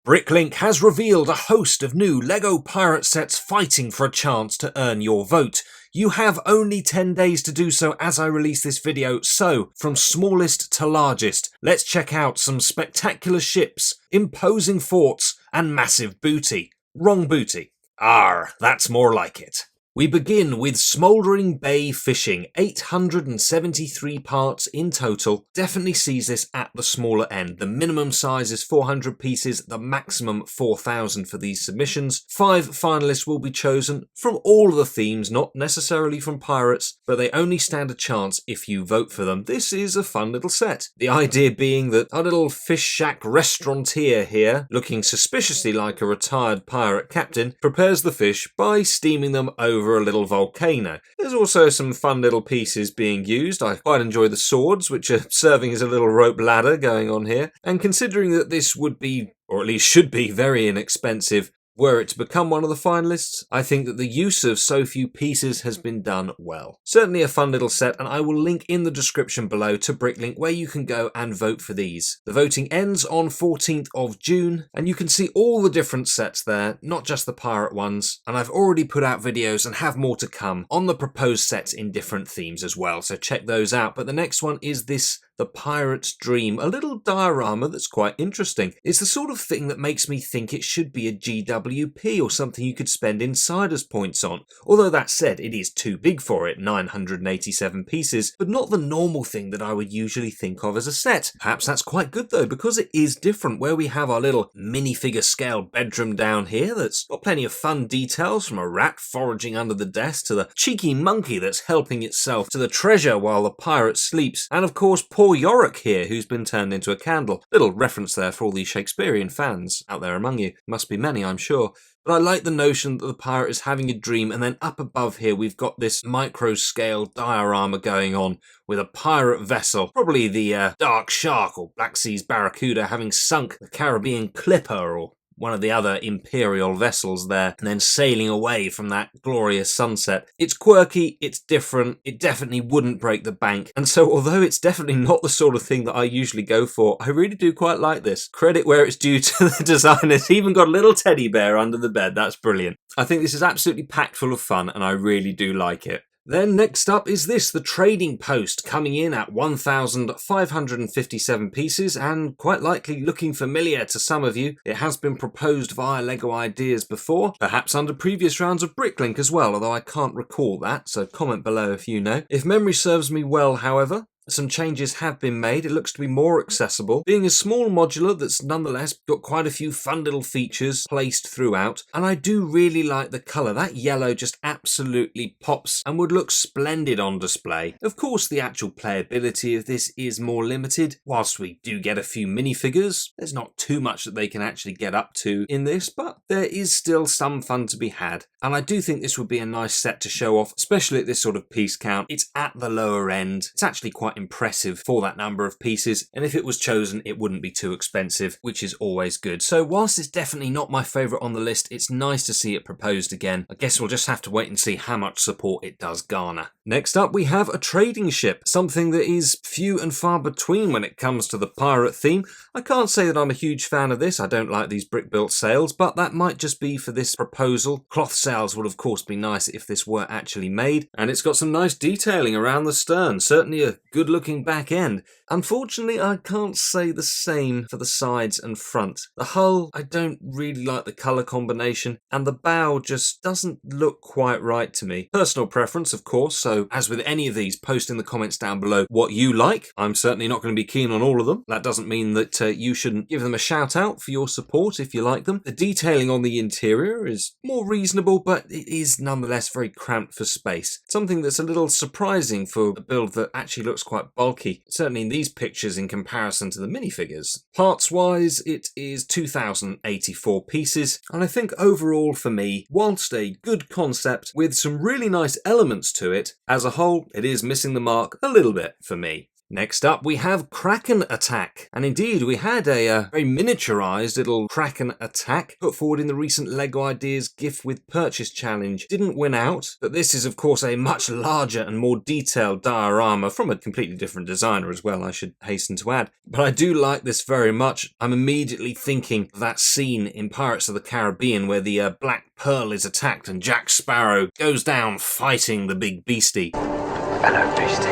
Bricklink has revealed a host of new LEGO pirate sets fighting for a chance to earn your vote. You have only 10 days to do so as I release this video, so from smallest to largest, let's check out some spectacular ships, imposing forts, and massive booty. Wrong booty. That's more like it. We begin with Smoldering Bay Fishing, 873 parts in total. Definitely sees this at the smaller end. The minimum size is 400 pieces, the maximum 4,000 for these submissions. 5 finalists will be chosen from all of the themes, not necessarily from pirates, but they only stand a chance if you vote for them. This is a fun little set. The idea being that our little fish shack restaurateur here, looking suspiciously like a retired pirate captain, prepares the fish by steaming them over a little volcano. There's also some fun little pieces being used. I quite enjoy the swords, which are serving as a little rope ladder going on here. And considering that this would be, or at least should be, very inexpensive, were it to become one of the finalists, I think that the use of so few pieces has been done well. Certainly a fun little set, and I will link in the description below to Bricklink where you can go and vote for these. The voting ends on 14th of June, and you can see all the different sets there, not just the pirate ones, and I've already put out videos and have more to come on the proposed sets in different themes as well, so check those out. But the next one is this, The Pirate's Dream, a little diorama that's quite interesting. It's the sort of thing that makes me think it should be a GWP or something you could spend insiders points on. Although that said, it is too big for it, 987 pieces, but not the normal thing that I would usually think of as a set. Perhaps that's quite good though, because it is different, where we have our little minifigure scale bedroom down here that's got plenty of fun details, from a rat foraging under the desk to the cheeky monkey that's helping itself to the treasure while the pirate sleeps, and of course poor Yorick here, who's been turned into a candle. Little reference there for all these Shakespearean fans out there among you. Must be many, I'm sure. But I like the notion that the pirate is having a dream, and then up above here we've got this micro-scale diorama going on with a pirate vessel, probably the Dark Shark or Black Sea's Barracuda, having sunk the Caribbean Clipper or one of the other Imperial vessels there, and then sailing away from that glorious sunset. It's quirky, it's different, it definitely wouldn't break the bank, and so although it's definitely not the sort of thing that I usually go for, I really do quite like this. Credit where it's due to the designers. Even got a little teddy bear under the bed. That's brilliant. I think this is absolutely packed full of fun, and I really do like it. Then next up is this, the Trading Post, coming in at 1,557 pieces and quite likely looking familiar to some of you. It has been proposed via LEGO Ideas before, perhaps under previous rounds of Bricklink as well, although I can't recall that, so comment below if you know. If memory serves me well, however, some changes have been made. It looks to be more accessible, being a small modular that's nonetheless got quite a few fun little features placed throughout, and I do really like the colour. That yellow just absolutely pops and would look splendid on display. Of course, the actual playability of this is more limited. Whilst we do get a few minifigures, there's not too much that they can actually get up to in this, but there is still some fun to be had, and I do think this would be a nice set to show off, especially at this sort of piece count. It's at the lower end. It's actually quite impressive for that number of pieces, and if it was chosen it wouldn't be too expensive, which is always good. So whilst it's definitely not my favourite on the list, it's nice to see it proposed again. I guess we'll just have to wait and see how much support it does garner. Next up we have a trading ship, something that is few and far between when it comes to the pirate theme. I can't say that I'm a huge fan of this. I don't like these brick built sails, but that might just be for this proposal. Cloth sails would of course be nice if this were actually made, and it's got some nice detailing around the stern, certainly a good looking back end. Unfortunately, I can't say the same for the sides and front. The hull, I don't really like the colour combination, and the bow just doesn't look quite right to me. Personal preference, of course, so as with any of these, post in the comments down below what you like. I'm certainly not going to be keen on all of them. That doesn't mean that you shouldn't give them a shout out for your support if you like them. The detailing on the interior is more reasonable, but it is nonetheless very cramped for space. Something that's a little surprising for a build that actually looks quite bulky, certainly in these pictures in comparison to the minifigures. Parts wise, it is 2,084 pieces, and I think overall for me, whilst a good concept with some really nice elements to it, as a whole it is missing the mark a little bit for me. Next up, we have Kraken Attack. And indeed, we had a very miniaturized little Kraken Attack put forward in the recent LEGO Ideas Gift with Purchase Challenge. Didn't win out, but this is of course a much larger and more detailed diorama from a completely different designer as well, I should hasten to add. But I do like this very much. I'm immediately thinking of that scene in Pirates of the Caribbean where the Black Pearl is attacked and Jack Sparrow goes down fighting the big beastie. Hello, beastie.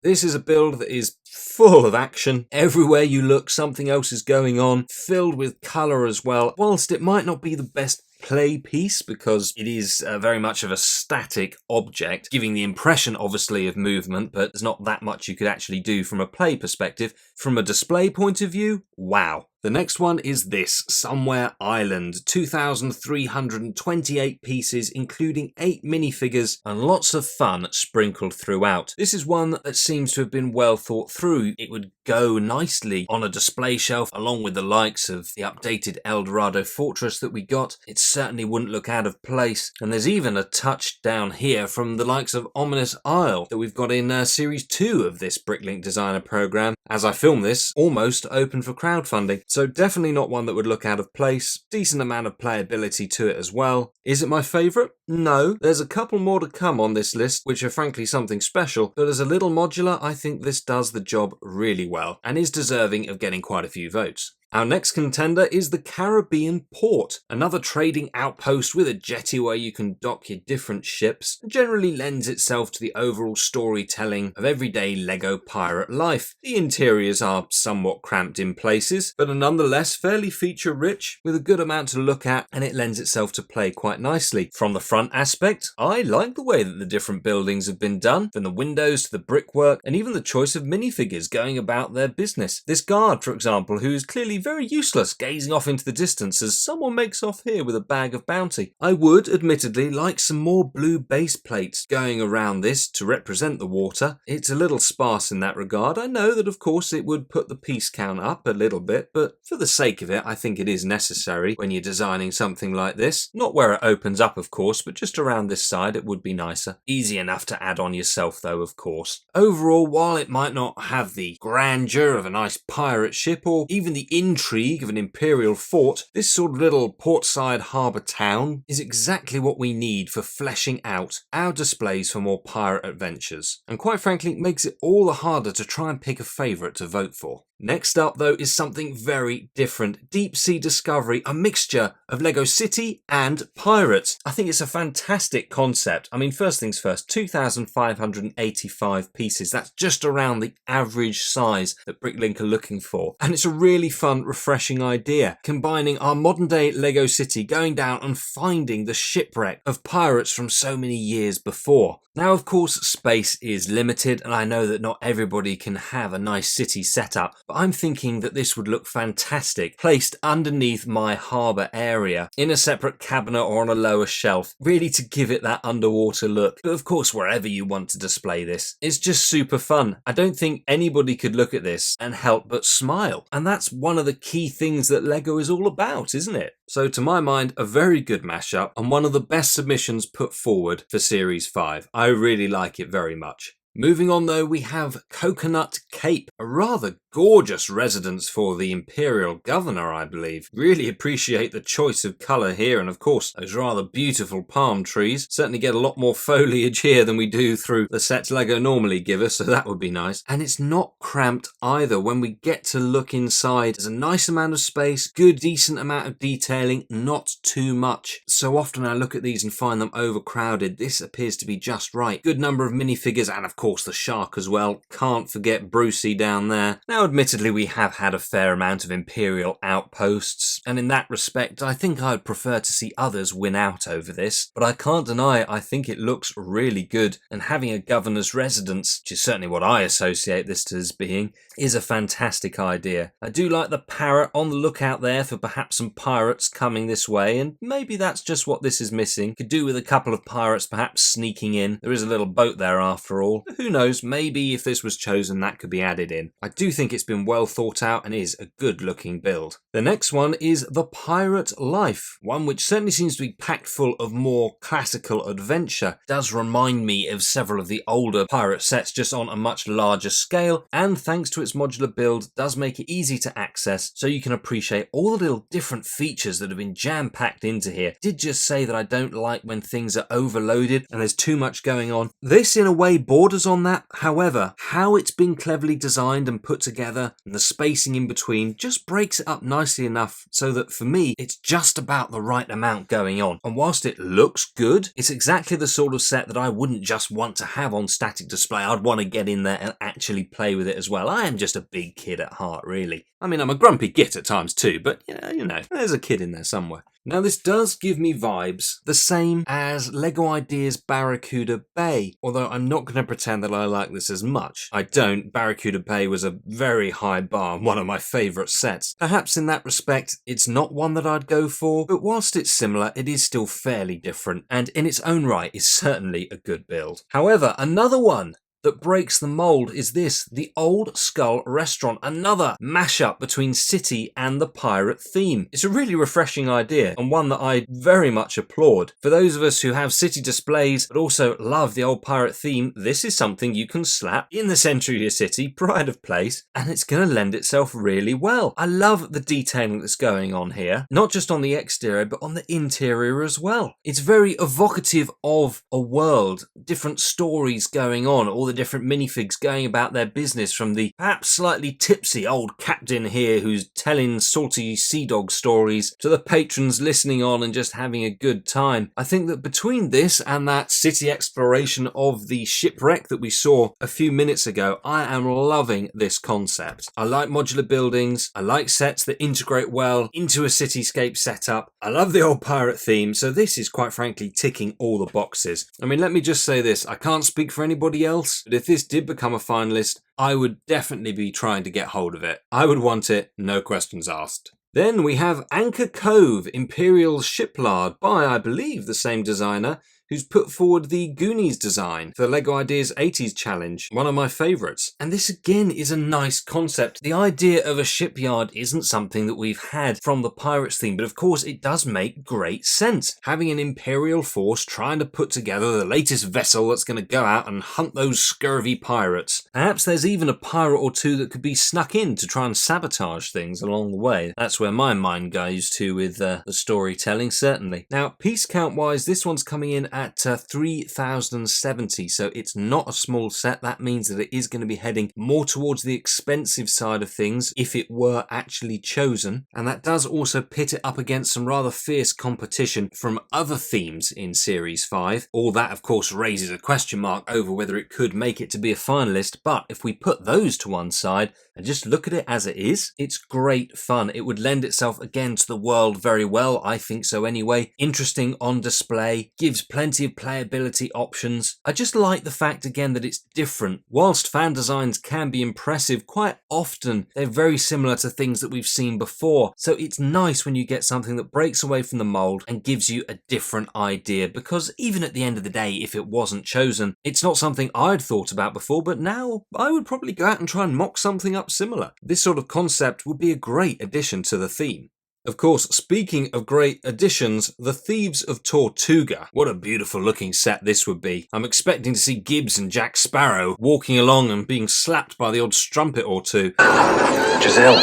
This is a build that is full of action. Everywhere you look, something else is going on, filled with colour as well. Whilst it might not be the best play piece because it is very much of a static object, giving the impression obviously of movement, but there's not that much you could actually do from a play perspective. From a display point of view, wow. The next one is this, Somewhere Island, 2,328 pieces, including 8 minifigures and lots of fun sprinkled throughout. This is one that seems to have been well thought through. It would go nicely on a display shelf along with the likes of the updated El Dorado Fortress that we got. It certainly wouldn't look out of place. And there's even a touch down here from the likes of Ominous Isle that we've got in Series 2 of this Bricklink Designer Program. As I film this, almost open for crowdfunding. So definitely not one that would look out of place. Decent amount of playability to it as well. Is it my favourite? No. There's a couple more to come on this list, which are frankly something special, but as a little modular, I think this does the job really well, and is deserving of getting quite a few votes. Our next contender is the Caribbean Port, another trading outpost with a jetty where you can dock your different ships, and generally lends itself to the overall storytelling of everyday LEGO pirate life. The interiors are somewhat cramped in places, but are nonetheless fairly feature rich, with a good amount to look at, and it lends itself to play quite nicely. From the front aspect, I like the way that the different buildings have been done, from the windows to the brickwork, and even the choice of minifigures going about their business. This guard, for example, who is clearly very useless, gazing off into the distance as someone makes off here with a bag of bounty. I would, admittedly, like some more blue base plates going around this to represent the water. It's a little sparse in that regard. I know that of course it would put the piece count up a little bit, but for the sake of it, I think it is necessary when you're designing something like this. Not where it opens up, of course, but just around this side it would be nicer. Easy enough to add on yourself though, of course. Overall, while it might not have the grandeur of a nice pirate ship or even the intrigue of an Imperial fort, this sort of little portside harbour town is exactly what we need for fleshing out our displays for more pirate adventures, and quite frankly makes it all the harder to try and pick a favourite to vote for. Next up though is something very different, Deep Sea Discovery, a mixture of LEGO City and Pirates. I think it's a fantastic concept. I mean, first things first, 2,585 pieces, that's just around the average size that Bricklink are looking for, and it's a really fun, refreshing idea, combining our modern day LEGO City going down and finding the shipwreck of pirates from so many years before. Now of course space is limited, and I know that not everybody can have a nice city setup, but I'm thinking that this would look fantastic placed underneath my harbour area in a separate cabinet or on a lower shelf, really to give it that underwater look. But of course wherever you want to display this, it's just super fun. I don't think anybody could look at this and help but smile, and that's one of the key things that LEGO is all about, isn't it? So to my mind, a very good mashup and one of the best submissions put forward for Series 5. I really like it very much. Moving on though, we have Coconut Cape, a rather gorgeous residence for the Imperial Governor, I believe. Really appreciate the choice of colour here, and of course those rather beautiful palm trees. Certainly get a lot more foliage here than we do through the sets LEGO normally give us, so that would be nice. And it's not cramped either. When we get to look inside, there's a nice amount of space, good decent amount of detailing, not too much. So often I look at these and find them overcrowded. This appears to be just right. Good number of minifigures, and of course the shark as well. Can't forget Brucey down there. Now admittedly we have had a fair amount of Imperial outposts, and in that respect I think I'd prefer to see others win out over this, but I can't deny I think it looks really good, and having a governor's residence, which is certainly what I associate this as being, is a fantastic idea. I do like the parrot on the lookout there for perhaps some pirates coming this way, and maybe that's just what this is missing. Could do with a couple of pirates perhaps sneaking in. There is a little boat there after all. who knows, maybe if this was chosen that could be added in. I do think it's been well thought out and is a good looking build. The next one is the Pirate Life, one which certainly seems to be packed full of more classical adventure. It does remind me of several of the older pirate sets just on a much larger scale, and thanks to its modular build does make it easy to access so you can appreciate all the little different features that have been jam-packed into here. I did just say that I don't like when things are overloaded and there's too much going on. This in a way borders on that, however, how it's been cleverly designed and put together and the spacing in between just breaks it up nicely enough so that for me it's just about the right amount going on. And whilst it looks good, it's exactly the sort of set that I wouldn't just want to have on static display. I'd want to get in there and actually play with it as well. I am just a big kid at heart, really. I mean, I'm a grumpy git at times too, but yeah, you know, there's a kid in there somewhere. Now this does give me vibes the same as LEGO Ideas Barracuda Bay, although I'm not going to pretend that I like this as much. I don't. Barracuda Bay was a very high bar, one of my favourite sets. Perhaps in that respect, it's not one that I'd go for, but whilst it's similar, it is still fairly different, and in its own right is certainly a good build. However, another one that breaks the mould is this, the Old Skull Restaurant, another mashup between city and the pirate theme. It's a really refreshing idea and one that I very much applaud. For those of us who have city displays but also love the old pirate theme, this is something you can slap in the centre of your city, pride of place, and it's going to lend itself really well. I love the detailing that's going on here, not just on the exterior but on the interior as well. It's very evocative of a world, different stories going on, all the different minifigs going about their business, from the perhaps slightly tipsy old captain here who's telling salty sea dog stories to the patrons listening on and just having a good time. I think that between this and that city exploration of the shipwreck that we saw a few minutes ago, I am loving this concept. I like modular buildings, I like sets that integrate well into a cityscape setup, I love the old pirate theme, so this is quite frankly ticking all the boxes. I mean, let me just say this, I can't speak for anybody else, but if this did become a finalist, I would definitely be trying to get hold of it. I would want it, no questions asked. Then we have Anchor Cove, Imperials Shipyard by, I believe, the same designer who's put forward the Goonies design for the LEGO Ideas 80s Challenge, one of my favourites. And this again is a nice concept. The idea of a shipyard isn't something that we've had from the Pirates theme, but of course it does make great sense. Having an Imperial force trying to put together the latest vessel that's going to go out and hunt those scurvy pirates. Perhaps there's even a pirate or two that could be snuck in to try and sabotage things along the way. That's where my mind goes to with the storytelling, certainly. Now, piece count wise, this one's coming in at 3,070, so it's not a small set. That means that it is going to be heading more towards the expensive side of things if it were actually chosen, and that does also pit it up against some rather fierce competition from other themes in Series 5. All that of course raises a question mark over whether it could make it to be a finalist, but if we put those to one side and just look at it as it is, it's great fun. It would lend itself again to the world very well, I think so anyway. Interesting on display, gives plenty of playability options. I just like the fact again that it's different. Whilst fan designs can be impressive, quite often they're very similar to things that we've seen before. So it's nice when you get something that breaks away from the mold and gives you a different idea, because even at the end of the day, if it wasn't chosen, it's not something I'd thought about before, but now I would probably go out and try and mock something up similar. This sort of concept would be a great addition to the theme. Of course, speaking of great additions, the Thieves of Tortuga. What a beautiful looking set this would be. I'm expecting to see Gibbs and Jack Sparrow walking along and being slapped by the odd strumpet or two. Giselle.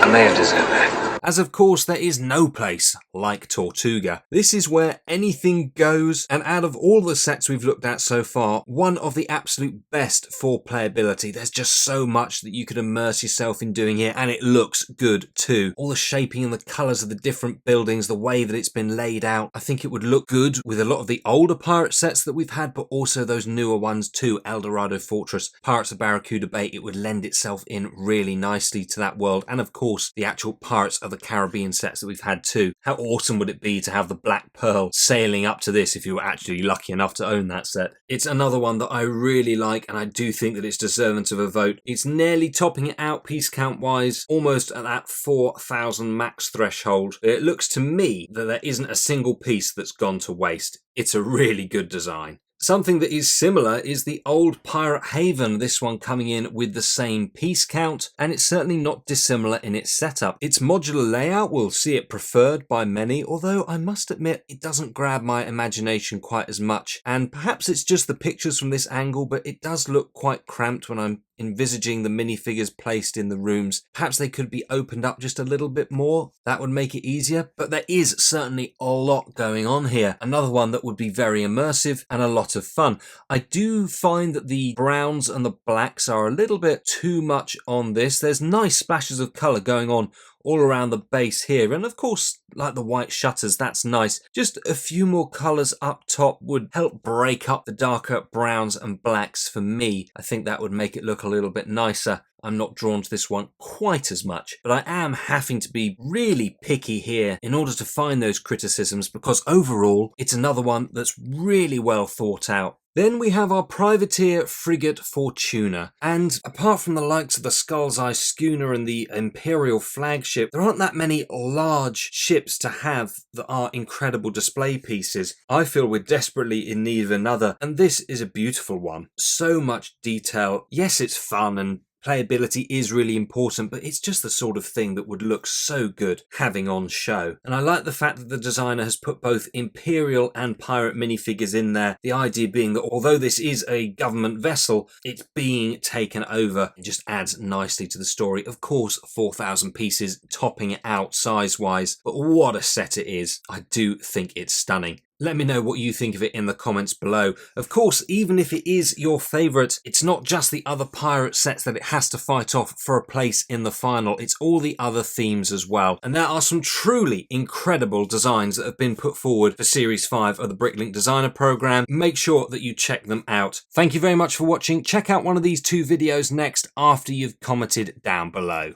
I may have deserved that. As of course there is no place like Tortuga. This is where anything goes, and out of all the sets we've looked at so far, one of the absolute best for playability. There's just so much that you could immerse yourself in doing here, and it looks good too. All the shaping and the colours of the different buildings, the way that it's been laid out, I think it would look good with a lot of the older pirate sets that we've had, but also those newer ones too. Eldorado Fortress, Pirates of Barracuda Bay, it would lend itself in really nicely to that world, and of course the actual Pirates of the Caribbean sets that we've had too. How awesome would it be to have the Black Pearl sailing up to this if you were actually lucky enough to own that set? It's another one that I really like, and I do think that it's deserving of a vote. It's nearly topping it out piece count wise, almost at that 4,000 max threshold. It looks to me that there isn't a single piece that's gone to waste. It's a really good design. Something that is similar is the old Pirate Haven, this one coming in with the same piece count, and it's certainly not dissimilar in its setup. Its modular layout will see it preferred by many, although I must admit it doesn't grab my imagination quite as much, and perhaps it's just the pictures from this angle, but it does look quite cramped when I'm envisaging the minifigures placed in the rooms. Perhaps they could be opened up just a little bit more. That would make it easier, but there is certainly a lot going on here. Another one that would be very immersive and a lot of fun. I do find that the browns and the blacks are a little bit too much on this. There's nice splashes of colour going on all around the base here, and of course, like the white shutters, that's nice. Just a few more colours up top would help break up the darker browns and blacks for me. I think that would make it look a little bit nicer. I'm not drawn to this one quite as much, but I am having to be really picky here in order to find those criticisms, because overall, it's another one that's really well thought out. Then we have our privateer frigate Fortuna, and apart from the likes of the Skull's Eye schooner and the Imperial flagship, there aren't that many large ships to have that are incredible display pieces. I feel we're desperately in need of another, and this is a beautiful one. So much detail. Yes, it's fun and playability is really important, but it's just the sort of thing that would look so good having on show. And I like the fact that the designer has put both Imperial and pirate minifigures in there. The idea being that although this is a government vessel, it's being taken over. It just adds nicely to the story. Of course, 4,000 pieces topping it out size-wise, but what a set it is. I do think it's stunning. Let me know what you think of it in the comments below. Of course, even if it is your favourite, it's not just the other pirate sets that it has to fight off for a place in the final, it's all the other themes as well. And there are some truly incredible designs that have been put forward for Series 5 of the Bricklink Designer Program. Make sure that you check them out. Thank you very much for watching. Check out one of these two videos next after you've commented down below.